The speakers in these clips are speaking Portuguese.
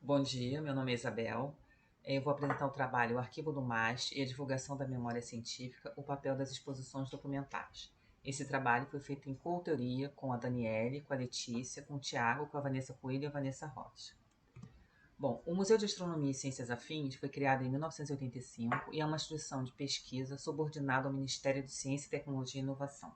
Bom dia, meu nome é Isabel. Eu vou apresentar o trabalho O Arquivo do MAST e a Divulgação da Memória Científica, o papel das exposições documentais. Esse trabalho foi feito em coautoria com a Daniele, com a Letícia, com o Tiago, com a Vanessa Coelho e a Vanessa Rocha. Bom, o Museu de Astronomia e Ciências Afins foi criado em 1985 e é uma instituição de pesquisa subordinada ao Ministério de Ciência, Tecnologia e Inovação.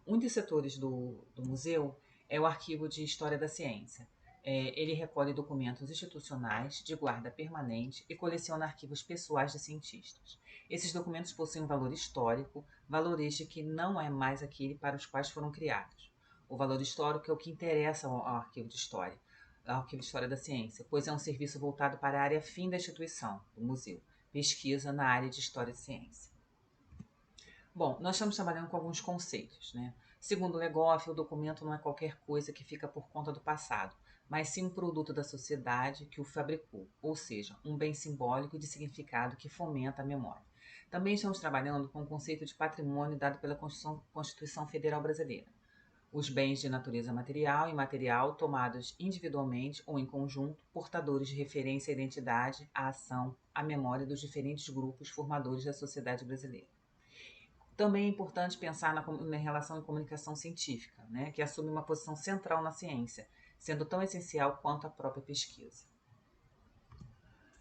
Um dos setores do museu é o Arquivo de História da Ciência. Ele recolhe documentos institucionais de guarda permanente e coleciona arquivos pessoais de cientistas. Esses documentos possuem um valor histórico, valor este que não é mais aquele para os quais foram criados. O valor histórico é o que interessa ao Arquivo de História, ao Arquivo de História da Ciência, pois é um serviço voltado para a área fim da instituição, do museu, pesquisa na área de História e Ciência. Bom, nós estamos trabalhando com alguns conceitos, né? Segundo Legoff, o documento não é qualquer coisa que fica por conta do passado, mas sim um produto da sociedade que o fabricou, ou seja, um bem simbólico e de significado que fomenta a memória. Também estamos trabalhando com o conceito de patrimônio dado pela Constituição Federal Brasileira. Os bens de natureza material e imaterial tomados individualmente ou em conjunto, portadores de referência à identidade, à ação, à memória dos diferentes grupos formadores da sociedade brasileira. Também é importante pensar na relação de comunicação científica, né, que assume uma posição central na ciência, sendo tão essencial quanto a própria pesquisa.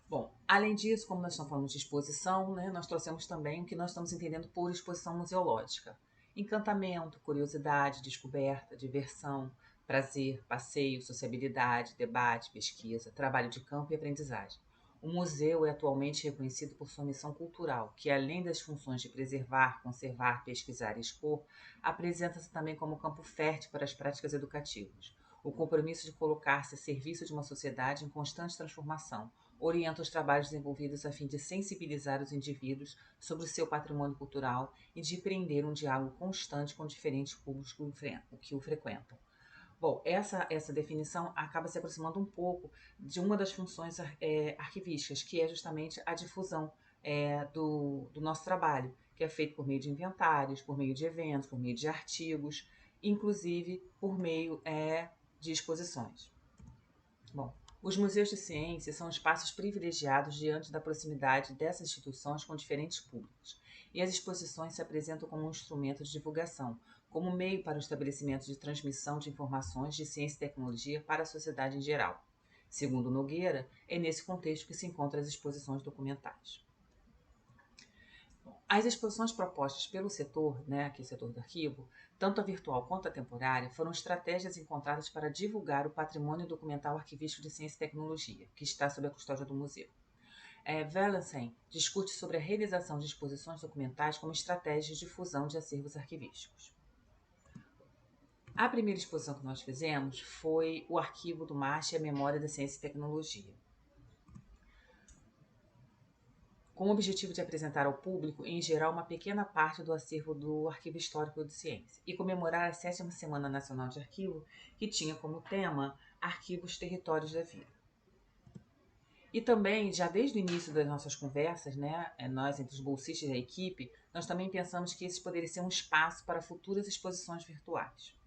Bom, além disso, como nós estamos falando de exposição, né, nós trouxemos também o que nós estamos entendendo por exposição museológica. Encantamento, curiosidade, descoberta, diversão, prazer, passeio, sociabilidade, debate, pesquisa, trabalho de campo e aprendizagem. O museu é atualmente reconhecido por sua missão cultural, que além das funções de preservar, conservar, pesquisar e expor, apresenta-se também como campo fértil para as práticas educativas. O compromisso de colocar-se a serviço de uma sociedade em constante transformação orienta os trabalhos desenvolvidos a fim de sensibilizar os indivíduos sobre o seu patrimônio cultural e de empreender um diálogo constante com diferentes públicos que o frequentam. Bom, essa definição acaba se aproximando um pouco de uma das funções arquivísticas, que é justamente a difusão do nosso trabalho, que é feito por meio de inventários, por meio de eventos, por meio de artigos, inclusive por meio de exposições. Bom, os museus de ciência são espaços privilegiados diante da proximidade dessas instituições com diferentes públicos, e as exposições se apresentam como um instrumento de divulgação, como meio para o estabelecimento de transmissão de informações de ciência e tecnologia para a sociedade em geral. Segundo Nogueira, é nesse contexto que se encontram as exposições documentais. As exposições propostas pelo setor, né, que é o setor do arquivo, tanto a virtual quanto a temporária, foram estratégias encontradas para divulgar o patrimônio documental arquivístico de ciência e tecnologia, que está sob a custódia do museu. Wallenstein discute sobre a realização de exposições documentais como estratégia de difusão de acervos arquivísticos. A primeira exposição que nós fizemos foi o Arquivo do MAST e a Memória da Ciência e Tecnologia, com o objetivo de apresentar ao público, em geral, uma pequena parte do acervo do Arquivo Histórico de Ciência e comemorar a 7ª Semana Nacional de Arquivo, que tinha como tema Arquivos Territórios da Vida. E também, já desde o início das nossas conversas, né, nós entre os bolsistas da equipe, nós também pensamos que esse poderia ser um espaço para futuras exposições virtuais.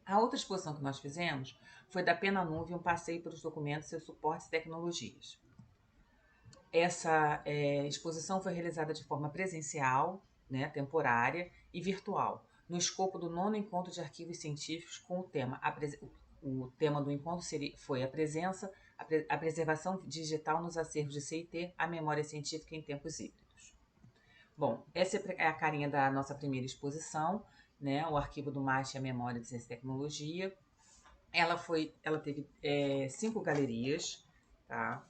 A outra exposição que nós fizemos foi da Pena Nuvem, um passeio pelos documentos, seus suportes e tecnologias. Essa exposição foi realizada de forma presencial, né, temporária e virtual, no escopo do 9º Encontro de Arquivos Científicos com o tema. O tema do encontro foi a presença, a preservação digital nos acervos de CIT, a memória científica em tempos híbridos. Bom, essa é a carinha da nossa primeira exposição, né, o Arquivo do MAST e a Memória de Ciência e Tecnologia. Ela teve 5 galerias, tá?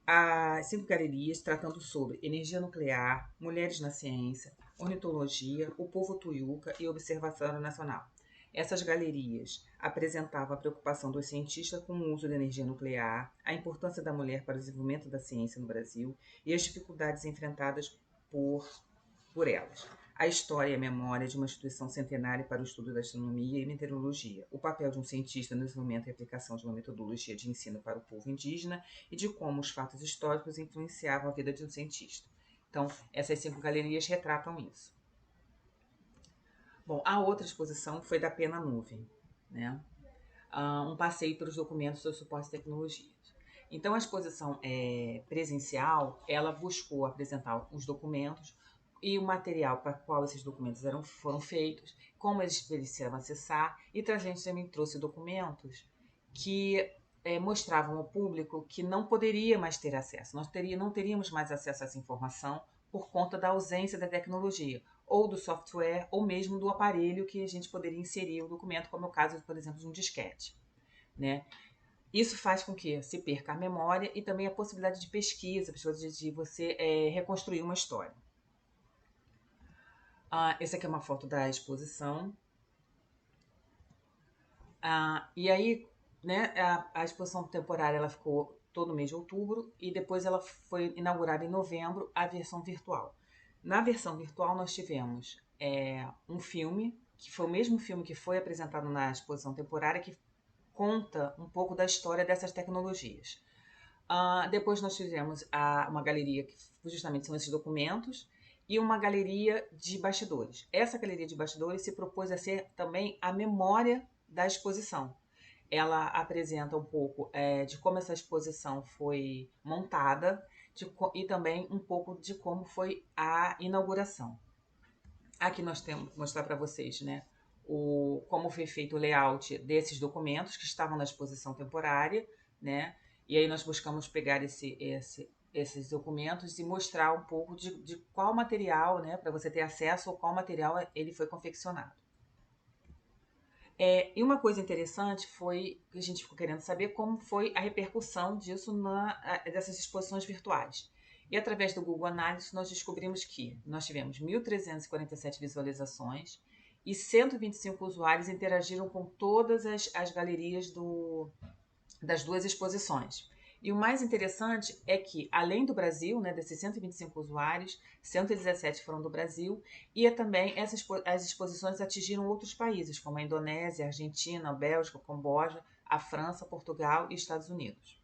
As 5 galerias tratando sobre energia nuclear, mulheres na ciência, ornitologia, o povo tuiuca e observatório nacional. Essas galerias apresentavam a preocupação dos cientistas com o uso da energia nuclear, a importância da mulher para o desenvolvimento da ciência no Brasil e as dificuldades enfrentadas por elas. A história e a memória de uma instituição centenária para o estudo da astronomia e meteorologia, o papel de um cientista no desenvolvimento e aplicação de uma metodologia de ensino para o povo indígena e de como os fatos históricos influenciavam a vida de um cientista. Então, essas 5 galerias retratam isso. Bom, a outra exposição foi da Pena Nuvem, né? um passeio pelos documentos dos suportes e tecnologias. Então, a exposição presencial, ela buscou apresentar os documentos e o material para qual esses documentos foram feitos, como eles precisavam acessar, e a gente também trouxe documentos que mostravam ao público que não poderia mais ter acesso. Nós não teríamos mais acesso a essa informação por conta da ausência da tecnologia, ou do software, ou mesmo do aparelho que a gente poderia inserir o documento, como é o caso, por exemplo, de um disquete, né? Isso faz com que se perca a memória e também a possibilidade de pesquisa, de você reconstruir uma história. Essa aqui é uma foto da exposição. E aí, né, a exposição temporária ela ficou todo mês de outubro e depois ela foi inaugurada em novembro, a versão virtual. Na versão virtual nós tivemos um filme, que foi o mesmo filme que foi apresentado na exposição temporária, que conta um pouco da história dessas tecnologias. Depois nós tivemos uma galeria que justamente são esses documentos e uma galeria de bastidores. Essa galeria de bastidores se propôs a ser também a memória da exposição. Ela apresenta um pouco de como essa exposição foi montada e também um pouco de como foi a inauguração. Aqui nós temos mostrar para vocês, né, como foi feito o layout desses documentos que estavam na exposição temporária, né? E aí nós buscamos pegar esses documentos e mostrar um pouco de qual material, né, para você ter acesso ao qual material ele foi confeccionado. E uma coisa interessante foi que a gente ficou querendo saber como foi a repercussão disso dessas exposições virtuais. E através do Google Analytics nós descobrimos que nós tivemos 1.347 visualizações e 125 usuários interagiram com todas as galerias das duas exposições. E o mais interessante é que, além do Brasil, né, desses 125 usuários, 117 foram do Brasil, e também as exposições atingiram outros países, como a Indonésia, a Argentina, a Bélgica, a Camboja, a França, Portugal e Estados Unidos.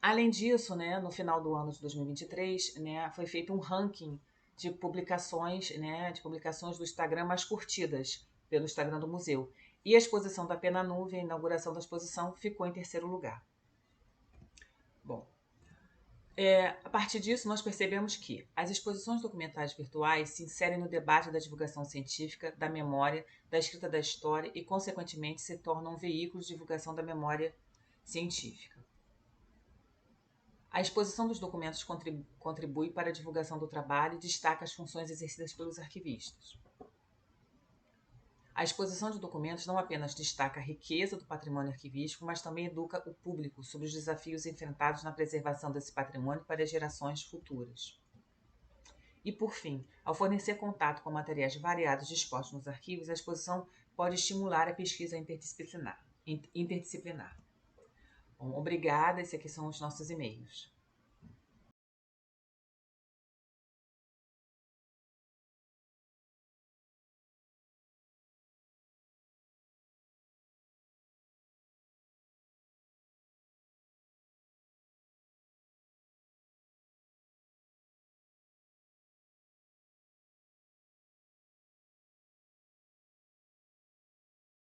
Além disso, né, no final do ano de 2023, né, foi feito um ranking de publicações, né, do Instagram mais curtidas pelo Instagram do museu. E a exposição da Pena Nuvem, a inauguração da exposição, ficou em terceiro lugar. Bom, a partir disso, nós percebemos que as exposições documentais virtuais se inserem no debate da divulgação científica, da memória, da escrita da história e, consequentemente, se tornam veículos de divulgação da memória científica. A exposição dos documentos contribui para a divulgação do trabalho e destaca as funções exercidas pelos arquivistas. A exposição de documentos não apenas destaca a riqueza do patrimônio arquivístico, mas também educa o público sobre os desafios enfrentados na preservação desse patrimônio para gerações futuras. E, por fim, ao fornecer contato com materiais variados dispostos nos arquivos, a exposição pode estimular a pesquisa interdisciplinar. Bom, obrigada, esses aqui são os nossos e-mails.